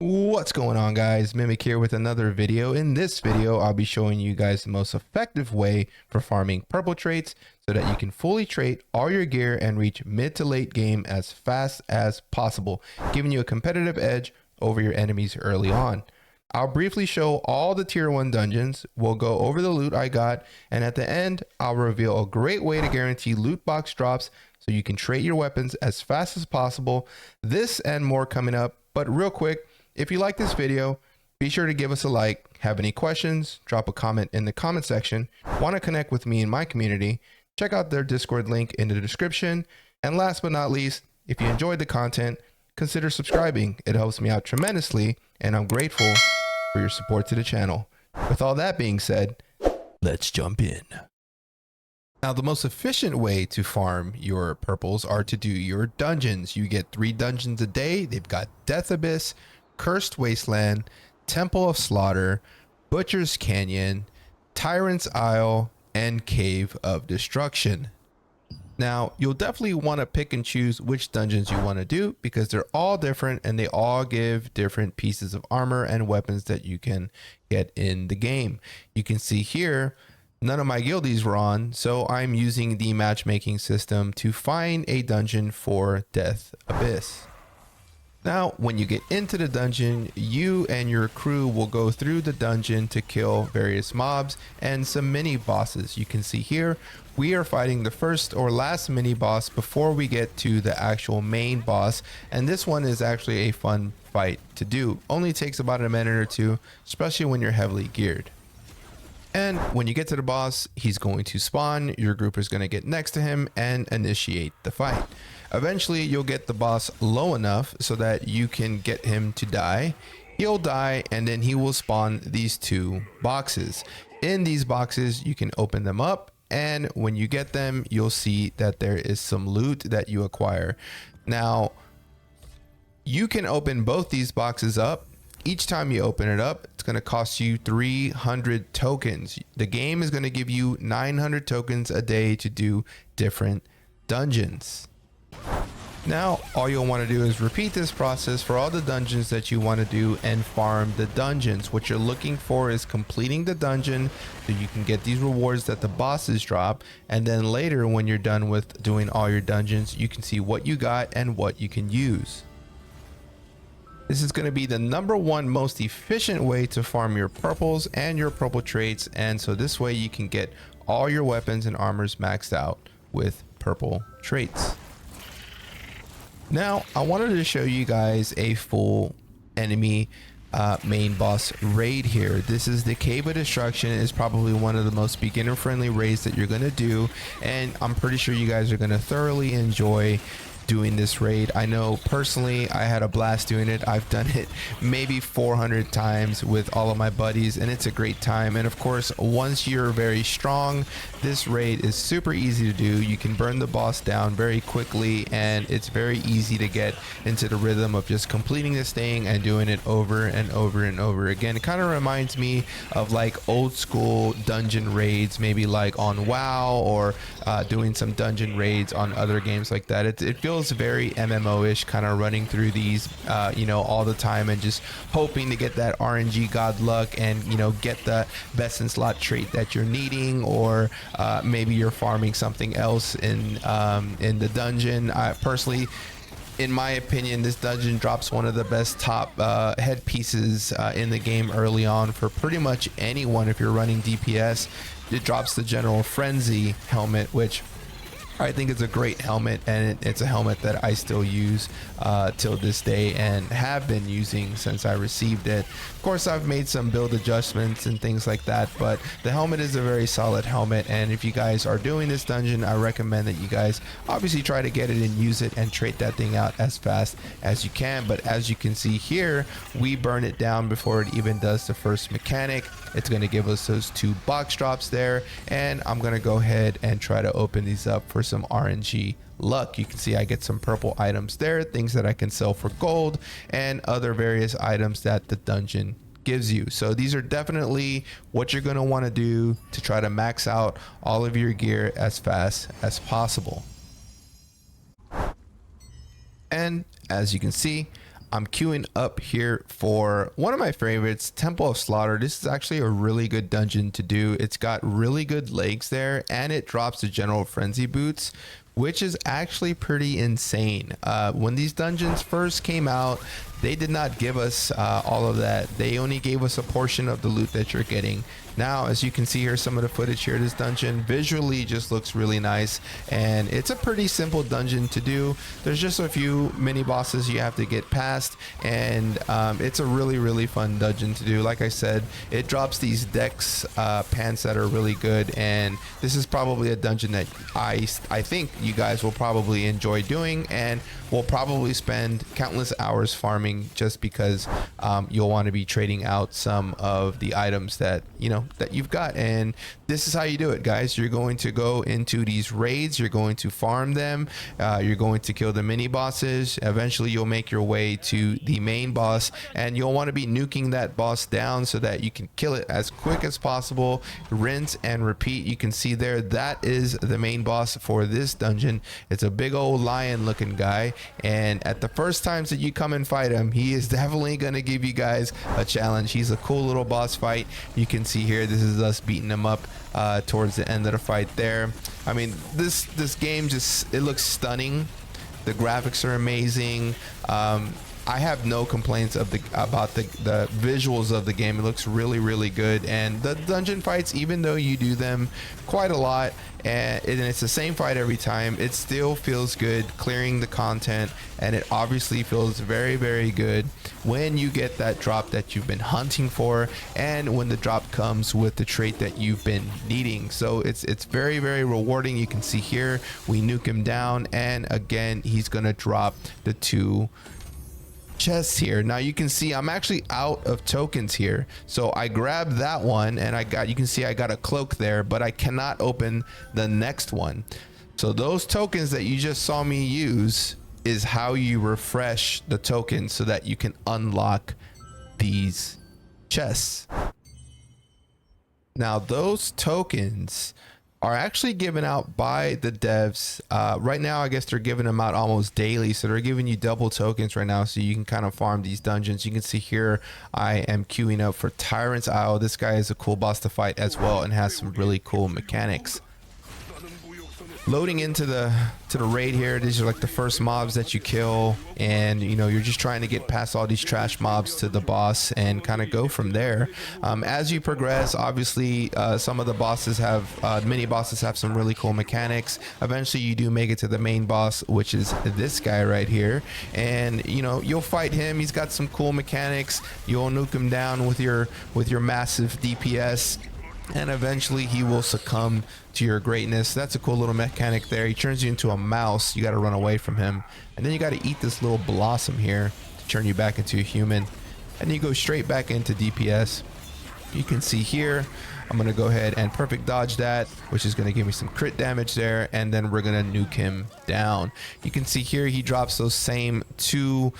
What's going on, guys? Mimic here with another video. In this video, I'll be showing you guys the most effective way for farming purple traits so that you can fully trait all your gear and reach mid to late game as fast as possible, giving you a competitive edge over your enemies early on. I'll briefly show all the tier 1 dungeons, we'll go over the loot I got, and at the end, I'll reveal a great way to guarantee loot box drops so you can trait your weapons as fast as possible. This and more coming up, but real quick, if you like this video, be sure to give us a like. Have any questions, drop a comment in the comment section. Want to connect with me and my community, check out their Discord link in the description. And last but not least, if you enjoyed the content, consider subscribing. It helps me out tremendously, and I'm grateful for your support to the channel. With all that being said, let's jump in. Now, the most efficient way to farm your purples are to do your dungeons. You get 3 dungeons a day. They've got Death Abyss, Cursed Wasteland, Temple of Slaughter, Butcher's Canyon, Tyrant's Isle, and Cave of Destruction. Now, you'll definitely want to pick and choose which dungeons you want to do because they're all different and they all give different pieces of armor and weapons that you can get in the game. You can see here, none of my guildies were on, so I'm using the matchmaking system to find a dungeon for Death Abyss. Now, when you get into the dungeon, you and your crew will go through the dungeon to kill various mobs and some mini bosses. You can see here, we are fighting the first or last mini boss before we get to the actual main boss. And this one is actually a fun fight to do. Only takes about a minute or two, especially when you're heavily geared. And when you get to the boss, he's going to spawn, your group is going to get next to him and initiate the fight. Eventually, you'll get the boss low enough so that you can get him to die. He'll die, and then he will spawn these 2 boxes. In these boxes, you can open them up, and when you get them, you'll see that there is some loot that you acquire. Now, you can open both these boxes up. Each time you open it up, it's going to cost you 300 tokens. The game is going to give you 900 tokens a day to do different dungeons. Now, all you'll want to do is repeat this process for all the dungeons that you want to do and farm the dungeons. What you're looking for is completing the dungeon so you can get these rewards that the bosses drop. And then later, when you're done with doing all your dungeons, you can see what you got and what you can use. This is going to be the #1 most efficient way to farm your purples and your purple traits. And so this way you can get all your weapons and armors maxed out with purple traits. Now, I wanted to show you guys a full enemy main boss raid here. This is the Cave of Destruction. Is probably one of the most beginner friendly raids that you're going to do. And I'm pretty sure you guys are going to thoroughly enjoy doing this raid. I know personally I had a blast doing it. I've done it maybe 400 times with all of my buddies, and it's a great time. And of course, once you're very strong, this raid is super easy to do. You can burn the boss down very quickly, and it's very easy to get into the rhythm of just completing this thing and doing it over and over and over again. It kind of reminds me of like old school dungeon raids, maybe like on WoW, or doing some dungeon raids on other games like that. It feels very MMO-ish, kind of running through these all the time and just hoping to get that RNG god luck and get the best in slot trait that you're needing, or maybe you're farming something else in the dungeon. I personally, in my opinion, this dungeon drops one of the best top headpieces in the game early on for pretty much anyone. If you're running DPS, it drops the General Frenzy helmet, which I think it's a great helmet, and it's a helmet that I still use till this day and have been using since I received it. Of course, I've made some build adjustments and things like that, but the helmet is a very solid helmet. And if you guys are doing this dungeon, I recommend that you guys obviously try to get it and use it and trait that thing out as fast as you can. But as you can see here, we burn it down before it even does the first mechanic. It's going to give us those 2 box drops there, and I'm going to go ahead and try to open these up for some RNG luck. You can see I get some purple items there, things that I can sell for gold, and other various items that the dungeon gives you. So these are definitely what you're going to want to do to try to max out all of your gear as fast as possible. And as you can see, I'm queuing up here for one of my favorites, Temple of Slaughter. This is actually a really good dungeon to do. It's got really good legs there, and it drops the General Frenzy boots, which is actually pretty insane. When these dungeons first came out, they did not give us all of that. They only gave us a portion of the loot that you're getting. Now, as you can see here, some of the footage here, this dungeon visually just looks really nice, and it's a pretty simple dungeon to do. There's just a few mini bosses you have to get past, and it's a really fun dungeon to do. Like I said, it drops these dex pants that are really good, and this is probably a dungeon that I think you guys will probably enjoy doing, and will probably spend countless hours farming, just because you'll want to be trading out some of the items that that you've got. And this is how you do it, guys. You're going to go into these raids, you're going to farm them, you're going to kill the mini bosses. Eventually you'll make your way to the main boss, and you'll want to be nuking that boss down so that you can kill it as quick as possible. Rinse and repeat. You can see there, that is the main boss for this dungeon. It's a big old lion looking guy, and at the first times that you come and fight him, he is definitely going to give you guys a challenge. He's a cool little boss fight. You can see here, this is us beating him up towards the end of the fight there. I mean, this game just, it looks stunning. The graphics are amazing. I have no complaints about the visuals of the game. It looks really good, and the dungeon fights, even though you do them quite a lot and it's the same fight every time, it still feels good clearing the content, and it obviously feels very good when you get that drop that you've been hunting for, and when the drop comes with the trait that you've been needing. So it's very rewarding. You can see here, we nuke him down, and again, he's gonna drop the 2 chests here. Now you can see I'm actually out of tokens here, so I grabbed that one, and you can see I got a cloak there, but I cannot open the next one. So those tokens that you just saw me use is how you refresh the tokens so that you can unlock these chests. Now those tokens are actually given out by the devs. Right now, I guess they're giving them out almost daily. So they're giving you double tokens right now, so you can kind of farm these dungeons. You can see here, I am queuing up for Tyrant's Isle. This guy is a cool boss to fight as well, and has some really cool mechanics. Loading into the raid here, these are like the first mobs that you kill, and you're just trying to get past all these trash mobs to the boss and kind of go from there. As you progress, obviously some of the bosses have mini bosses have some really cool mechanics. Eventually you do make it to the main boss, which is this guy right here, and you'll fight him. He's got some cool mechanics. You'll nuke him down with your massive DPS, and eventually he will succumb to your greatness. That's a cool little mechanic there. He turns you into a mouse. You got to run away from him, and then you got to eat this little blossom here to turn you back into a human, and you go straight back into DPS. You can see here, I'm gonna go ahead and perfect dodge that, which is gonna give me some crit damage there, and then we're gonna nuke him down. You can see here, he drops those same 2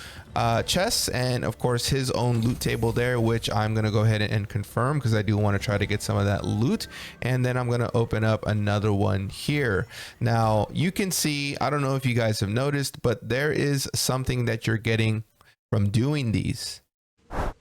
chests, and of course his own loot table there, which I'm gonna go ahead and confirm, because I do want to try to get some of that loot. And then I'm gonna open up another one here. Now you can see, I don't know if you guys have noticed, but there is something that you're getting from doing these.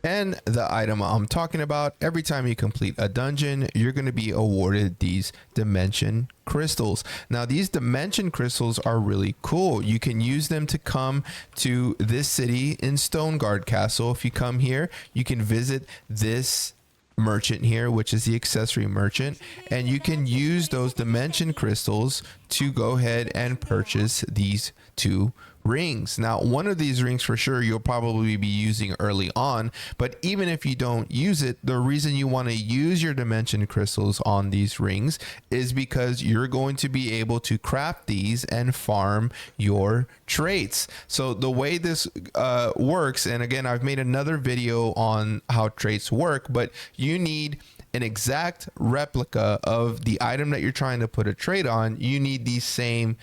And the item I'm talking about, every time you complete a dungeon, you're going to be awarded these dimension crystals. Now these dimension crystals are really cool. You can use them to come to this city in Stoneguard Castle. If you come here, you can visit this merchant here, which is the accessory merchant, and you can use those dimension crystals to go ahead and purchase these 2 rings. Now one of these rings for sure you'll probably be using early on, but even if you don't use it, the reason you want to use your dimension crystals on these rings is because you're going to be able to craft these and farm your traits. So the way this works, and again, I've made another video on how traits work, but you need an exact replica of the item that you're trying to put a trait on. You need the same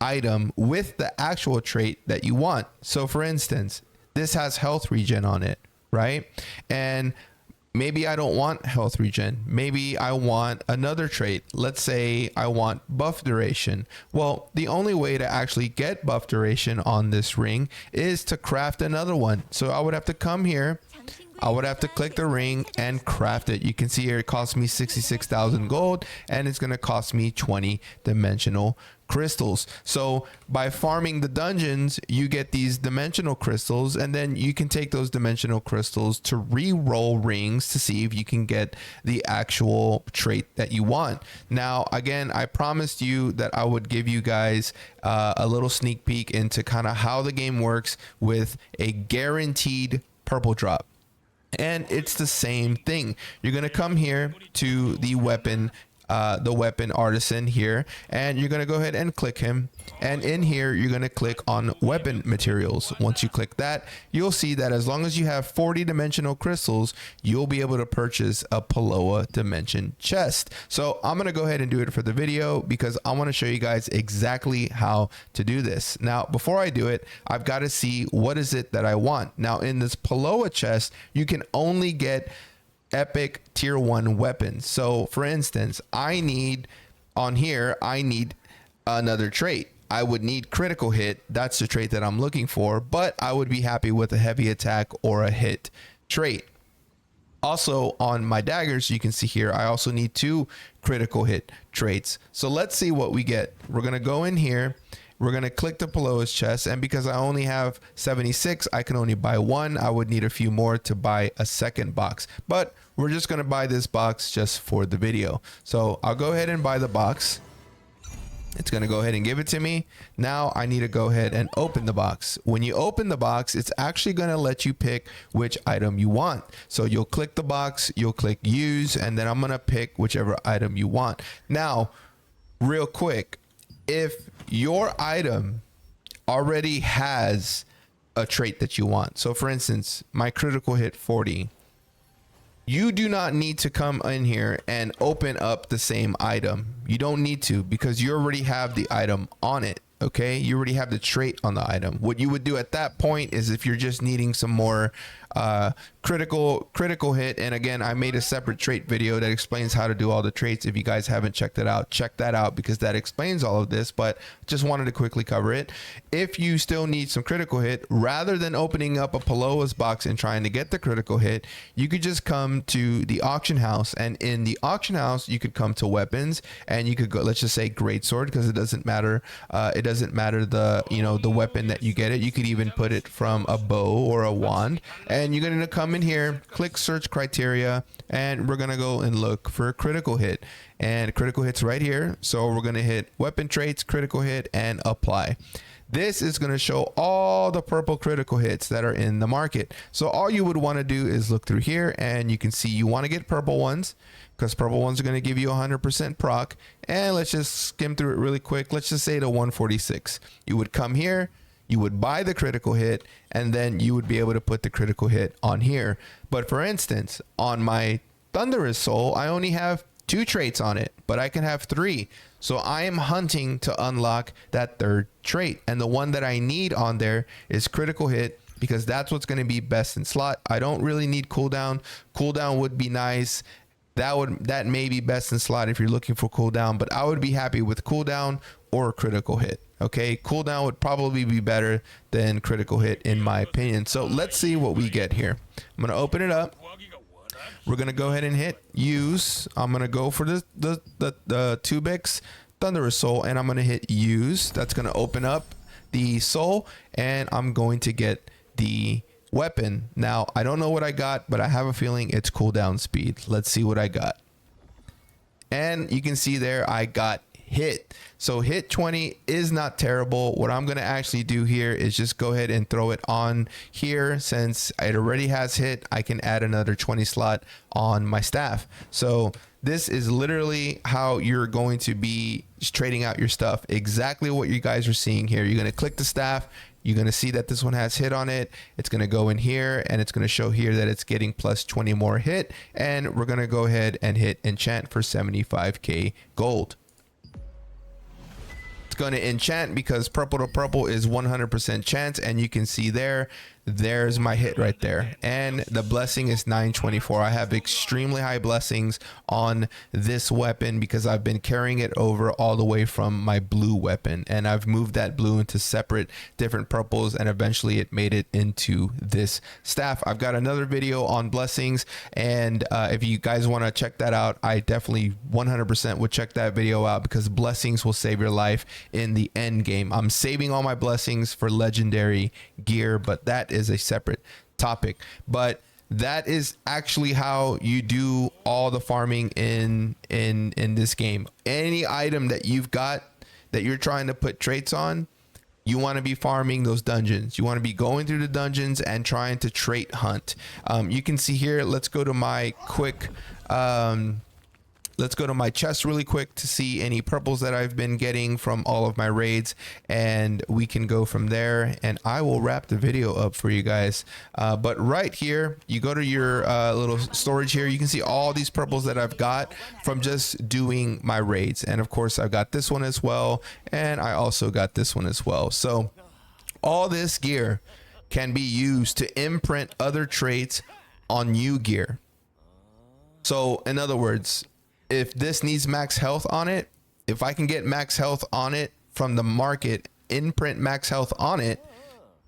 item with the actual trait that you want. So for instance, this has health regen on it, right? And maybe I don't want health regen. Maybe I want another trait. Let's say I want buff duration. Well, the only way to actually get buff duration on this ring is to craft another one. So I would have to come here. I would have to click the ring and craft it. You can see here it costs me 66,000 gold, and it's going to cost me 20 dimensional crystals. So by farming the dungeons, you get these dimensional crystals, and then you can take those dimensional crystals to re-roll rings to see if you can get the actual trait that you want. Now, again, I promised you that I would give you guys a little sneak peek into kind of how the game works with a guaranteed purple drop. And it's the same thing. You're going to come here to the weapon artisan here, and you're going to go ahead and click him, and in here you're going to click on weapon materials. Once you click that, you'll see that as long as you have 40 dimensional crystals, you'll be able to purchase a Paloa dimension chest. So I'm going to go ahead and do it for the video because I want to show you guys exactly how to do this. Now, before I do it, I've got to see what is it that I want. Now, in this Paloa chest, you can only get epic tier 1 weapons. So for instance, I need another trait. I would need critical hit. That's the trait that I'm looking for, but I would be happy with a heavy attack or a hit trait. Also on my daggers, you can see here, I also need 2 critical hit traits. So let's see what we get. We're going to go in here. We're going to click the Paloa's chest, and because I only have 76, I can only buy 1. I would need a few more to buy a second box, but we're just going to buy this box just for the video. So I'll go ahead and buy the box. It's going to go ahead and give it to me. Now I need to go ahead and open the box. When you open the box, it's actually going to let you pick which item you want. So you'll click the box, you'll click use, and then I'm going to pick whichever item you want. Now, real quick, if your item already has a trait that you want, so for instance, my critical hit 40, you do not need to come in here and open up the same item. You don't need to, because you already have the item on it. Okay, you already have the trait on the item. What you would do at that point is, if you're just needing some more critical hit, and again, I made a separate trait video that explains how to do all the traits. If you guys haven't checked it out, check that out, because that explains all of this, but just wanted to quickly cover it. If you still need some critical hit, rather than opening up a Paloa's box and trying to get the critical hit, you could just come to the auction house, and in the auction house you could come to weapons, and you could go, let's just say greatsword, because it doesn't matter the weapon that you get it. You could even put it from a bow or a wand, and you're going to come in here, click search criteria, and we're going to go and look for a critical hit, and critical hits right here. So we're going to hit weapon traits, critical hit, and apply. This is going to show all the purple critical hits that are in the market. So all you would want to do is look through here, and you can see you want to get purple ones, because purple ones are going to give you 100% proc. And let's just skim through it really quick. Let's just say to 146. You would come here, you would buy the critical hit, and then you would be able to put the critical hit on here. But for instance, on my Thunderous Soul, I only have 2 traits on it, but I can have 3. So I am hunting to unlock that 3rd trait, and the one that I need on there is critical hit, because that's what's going to be best in slot. I don't really need cooldown. Cooldown would be nice. That may be best in slot if you're looking for cooldown, but I would be happy with cooldown or critical hit. Okay, cooldown would probably be better than critical hit in my opinion. So let's see what we get here. I'm gonna open it up. We're gonna go ahead and hit use. I'm gonna go for the 2bix Thunderous Soul, and I'm gonna hit use. That's gonna open up the soul, and I'm going to get the weapon. Now, I don't know what I got, but I have a feeling it's cooldown speed. Let's see what I got. And you can see there I got hit. So hit 20 is not terrible. What I'm going to actually do here is just go ahead and throw it on here. Since it already has hit, I can add another 20 slot on my staff. So this is literally how you're going to be trading out your stuff. Exactly what you guys are seeing here. You're going to click the staff. You're going to see that this one has hit on it. It's going to go in here, and it's going to show here that it's getting plus 20 more hit. And we're going to go ahead and hit enchant for 75k gold. It's going to enchant because purple to purple is 100% chance, and you can see there there's my hit right there. And the blessing is 924. I have extremely high blessings on this weapon because I've been carrying it over all the way from my blue weapon, and I've moved that blue into separate different purples, and eventually it made it into this staff. I've got another video on blessings, and if you guys want to check that out, I definitely 100% would check that video out because blessings will save your life in the end game. I'm saving all my blessings for legendary gear, but that is a separate topic. But that is actually how you do all the farming in this game. Any item that you've got that you're trying to put traits on, you want to be farming those dungeons. You want to be going through the dungeons and trying to trait hunt. You can see here, let's go to my quick let's go to my chest really quick to see any purples that I've been getting from all of my raids, and we can go from there, and I will wrap the video up for you guys. But right here, you go to your little storage here, you can see all these purples that I've got from just doing my raids. And of course I've got this one as well, and I also got this one as well. So all this gear can be used to imprint other traits on new gear. So in other words, if this needs max health on it, if I can get max health on it from the market, imprint max health on it,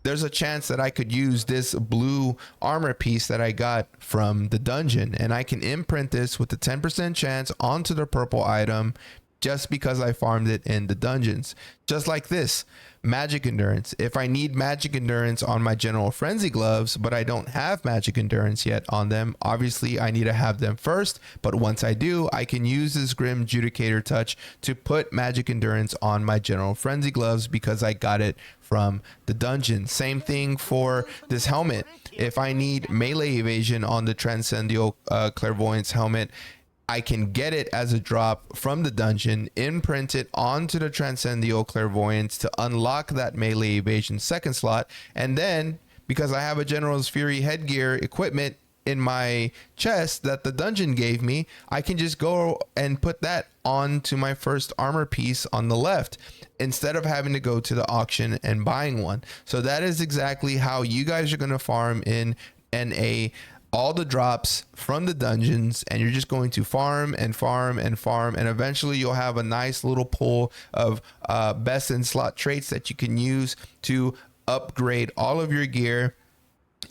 there's a chance that I could use this blue armor piece that I got from the dungeon, and I can imprint this with a 10% chance onto the purple item just because I farmed it in the dungeons. Just like this magic endurance. If I need magic endurance on my general frenzy gloves, but I don't have magic endurance yet on them, obviously I need to have them first. But once I do, I can use this grim judicator touch to put magic endurance on my general frenzy gloves because I got it from the dungeon. Same thing for this helmet. If I need melee evasion on the transcendental clairvoyance helmet, I can get it as a drop from the dungeon, imprint it onto the Transcendental Clairvoyance to unlock that melee evasion second slot, and then because I have a General's Fury headgear equipment in my chest that the dungeon gave me, I can just go and put that onto my first armor piece on the left instead of having to go to the auction and buying one. So that is exactly how you guys are going to farm in NA. All the drops from the dungeons, and you're just going to farm and farm and farm, and eventually you'll have a nice little pool of best in slot traits that you can use to upgrade all of your gear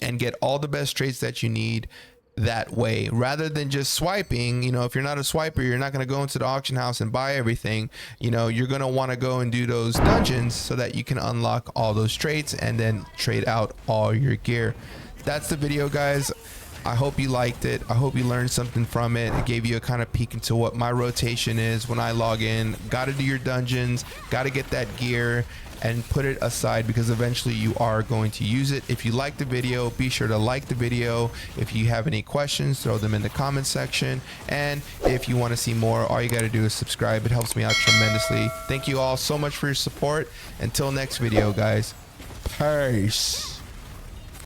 and get all the best traits that you need that way, rather than just swiping. You know, if you're not a swiper, you're not going to go into the auction house and buy everything. You know, you're going to want to go and do those dungeons so that you can unlock all those traits and then trade out all your gear. That's the video, guys. I hope you liked it. I hope you learned something from it. It gave you a kind of peek into what my rotation is when I log in. Got to do your dungeons, got to get that gear and put it aside because eventually you are going to use it. If you like the video, be sure to like the video. If you have any questions, throw them in the comment section. And if you want to see more, all you got to do is subscribe. It helps me out tremendously. Thank you all so much for your support. Until next video, guys. Peace.